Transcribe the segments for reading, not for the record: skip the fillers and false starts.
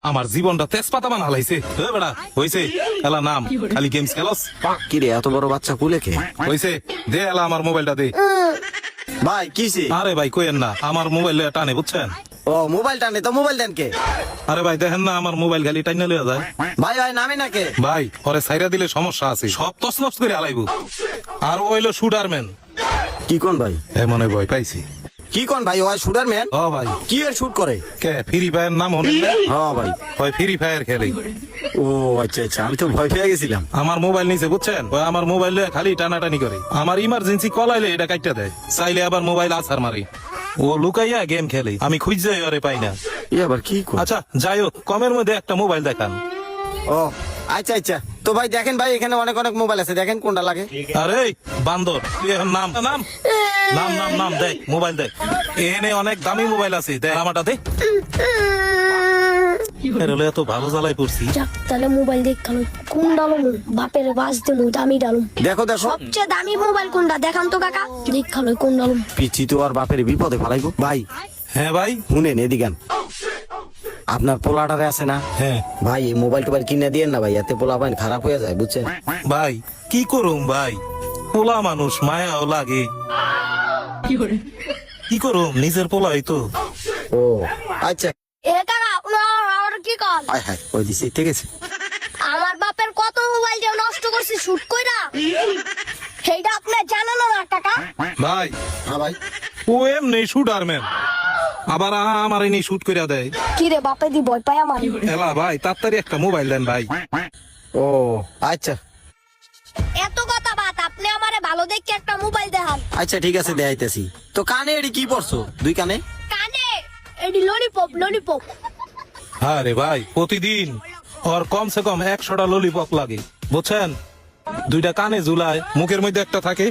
আমার জীবনটা তেজপাতা বানা হালাইছে বেড়া হইছে এলা নাম খালি গেমস খেলস কি রে এত বড় বাচ্চা কুলে কে? হইছে দে এলা আমার মোবাইলটা দে। ভাই কিসে? আরে ভাই কইেন না আমার মোবাইল টানে বুঝছেন। ও মোবাইল টানে তো মোবাইল দেন কে? আরে ভাই দেখেন না আমার মোবাইল খালি টাইনা লইয়া যায়। ভাই ভাই নামে না কে? ভাই ওরে সাইরা দিলে সমস্যা আছে, সব তছনছ করে আলাইবো। আর হইলো শুটারম্যান। কি কোন ভাই? মনে ভয় পাইছি। কি কোন ভাই? ওই শুটার ম্যান? ও ভাই কি এর শুট করে? কে ফ্রি ফায়ার নাম হনে? হ্যাঁ ভাই ওই ফ্রি ফায়ার খেলে। ও আচ্ছা আচ্ছা, আমি তো ভয় পেয়ে গেছিলাম। আমার মোবাইল নিছে বুঝছেন, ওই আমার মোবাইল খালি টানাটানি করে। আমার ইমার্জেন্সি কল আইলে এটা কাটতে দেয়, চাইলে আবার মোবাইল আছার মারে। ও লুকাইয়া গেম খেলে, আমি খুঁজে ওরে পাই না। ই আবার কি কোন? আচ্ছা যাই হোক, কমের মধ্যে একটা মোবাইল দেখান। ও আচ্ছা আচ্ছা, তো ভাই দেখেন ভাই এখানে অনেক অনেক মোবাইল আছে, দেখেন কোনটা লাগে। আরে বান্দর তুই এখন নাম নাম নাম নাম নাম দেখ মোবাইল দেখ, এনে অনেক দামি মোবাইল আছে, দেখ আমারটা দে। এত ভালো জ্বালাই পড়ছি। যাক তাহলে মোবাইল দেখালো কোন ডালুম, বাপের বাস দিমু দামি ডালুম। দেখো দেখো সবচেয়ে দামি মোবাইল কোনটা দেখান তো কাকা, দেখালো কোন ডালুম। পিছি তো আর বাপের বিপদে ফেলাইবো। ভাই হ্যাঁ ভাই। শুনেন এদিকান, আপনার পোলাটারে আছে না? হ্যাঁ ভাই এই মোবাইল টোবাইল কিনে দিয়েন না ভাই, এতে পোলা পাইন খারাপ হয়ে যায় বুঝছেন। ভাই কি করুম ভাই, পোলা মানুষ মায়াও লাগে, কি করুম নিজের পোলাই তো। ও আচ্ছা, এ কাকা আর কি কল? হাই হাই ওই দিছে ঠিক আছে। আমার বাপের কত মোবাইল যে নষ্ট করছি শুট কইরা, সেইটা আপনি জানেন না কাকা? ভাই হ্যাঁ ভাই ও এমনি শুটারম্যান, আবার আমার এনে শুট করে দেয়। কি রে বাপে দি ভয় পায় আমার। এলা ভাই তাড়াতাড়ি একটা মোবাইল দেন ভাই। ও আচ্ছা এত কথা বাত, আপনি আমারে ভালো দেখে একটা মোবাইল দেখান। আচ্ছা ঠিক আছে দেখাইতেছি। তো কানে এডি কি পড়ছো? দুই কানে? কানে এডি ললিপপ ললিপপ। হ্যাঁ রে ভাই প্রতিদিন ওর কমসে কম 100টা ললিপপ লাগে বুঝছেন। দুইটা কানে ঝুলায়, মুখের মধ্যে একটা থাকে,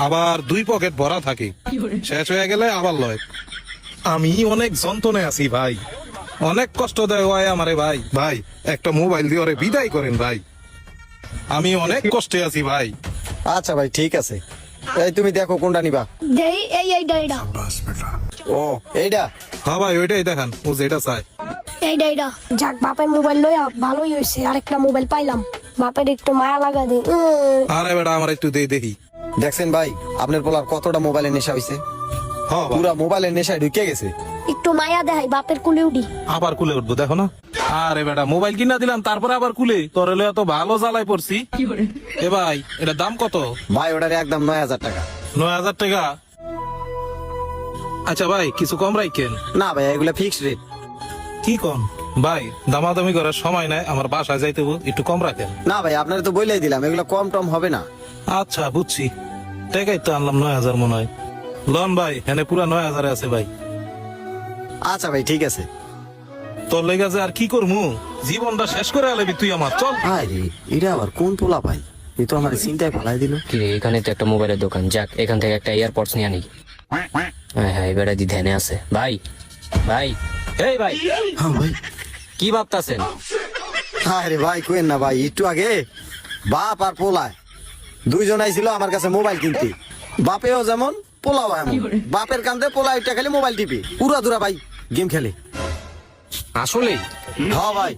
আবার 2 পকেট ভরা থাকে, শেষ হয়ে গেলে আবার লয়। আমি অনেক যন্ত্রণায় আছি ভাই, অনেক কষ্ট দেয় ওই আমারে ভাই। ভাই একটা মোবাইল দিয়ে ওরে বিদায় করেন ভাই, আমি অনেক কষ্টে আছি ভাই। আচ্ছা ভাই ঠিক আছে, এই তুমি দেখো কোনটা নিবা। দেই এইটা এইটা ও এইটা? হ্যাঁ ভাই ওইটাই দেখান, ও যেটা চায়। এইটা যাক বাপের মোবাইল লইয়া ভালোই হয়েছে, আরেকটা মোবাইল পাইলাম, বাপের একটু মায়া লাগা দে। আরে বেটা আমার একটু দেখি। দেখছেন ভাই আপনার পোলার কতটা মোবাইলের নেশা হয়েছে, হ্যাঁ ভাই, পুরা মোবাইলের নেশায় ঢুকে গেছে। একটু মায়া দেখাই বাপের কুলে উঠি। আবার কুলে উঠবো দেখো না। আরে বেটা মোবাইল কিনা দিলাম তারপরে আবার কুলে, তোর হলে এত ভালো জ্বালাই পড়ছি। এ ভাই এটা দাম কত? ভাই ওটার একদম 9,000 টাকা। 9,000 টাকা? আচ্ছা ভাই কিছু কম রাখেন। না ভাই এগুলা ফিক্সড রেট। কি কম ভাই, দামাদামি করার সময় নাই, আমার বাসায় যাইতে হবে, একটু কম রাখেন। না ভাই আপনার তো বলেই দিলাম, এগুলা কম টম হবে না। আচ্ছা বুঝছি, টাকাই তো আনলাম 9,000 মনে হয়। লন ভাই এখানে পুরা 9,000 আছে ভাই। আচ্ছা ভাই ঠিক আছে। তোর লেগে যে আর কি করমু, জীবনটা শেষ করে আলাবি তুই আমার, চল। আরে এটা আবার কোন পোলা ভাই, এ তো আমার চিন্তায় ফেলাই দিল। কিরে এখানে তো একটা মোবাইলের দোকান, যাক এখান থেকে একটা এয়ারপডস নিয়ে আনি। হ্যাঁ হ্যাঁ এবারে দি ধ্যানে আছে। ভাই ভাই এই ভাই হ্যাঁ ভাই। কি ভাবতাছেন? আরে ভাই কোয়েন না ভাই, একটু আগে বাপ আর পোলায় দুইজন আইছিল আমার কাছে মোবাইল কিনতে। বাপেও যেমন পোলাও এমন, বাপের কান্দে পোলা এটা খালি মোবাইল টিপি পুরা দুরা ভাই গেম খেলে। আসলে হ্যাঁ ভাই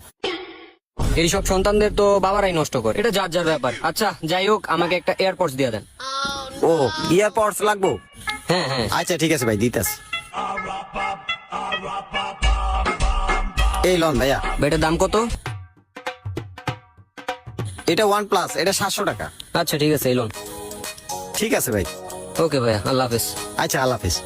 এইসব সন্তানদের তো বাবারাই নষ্ট করে, এটা যার যার ব্যাপার। আচ্ছা যাই হোক আমাকে একটা এয়ারপডস দিয়ে দেন। ও ইয়ারপডস লাগবো? হ্যাঁ হ্যাঁ আচ্ছা ঠিক আছে ভাই দিতাছি। এই লন ভাইয়া। এটার দাম কত? এটা OnePlus, এটা 700 টাকা। আচ্ছা ঠিক আছে এই লোন। ঠিক আছে ভাই। ওকে ভাইয়া, আল্লাহ হাফেজ। আচ্ছা আল্লাহ হাফেজ।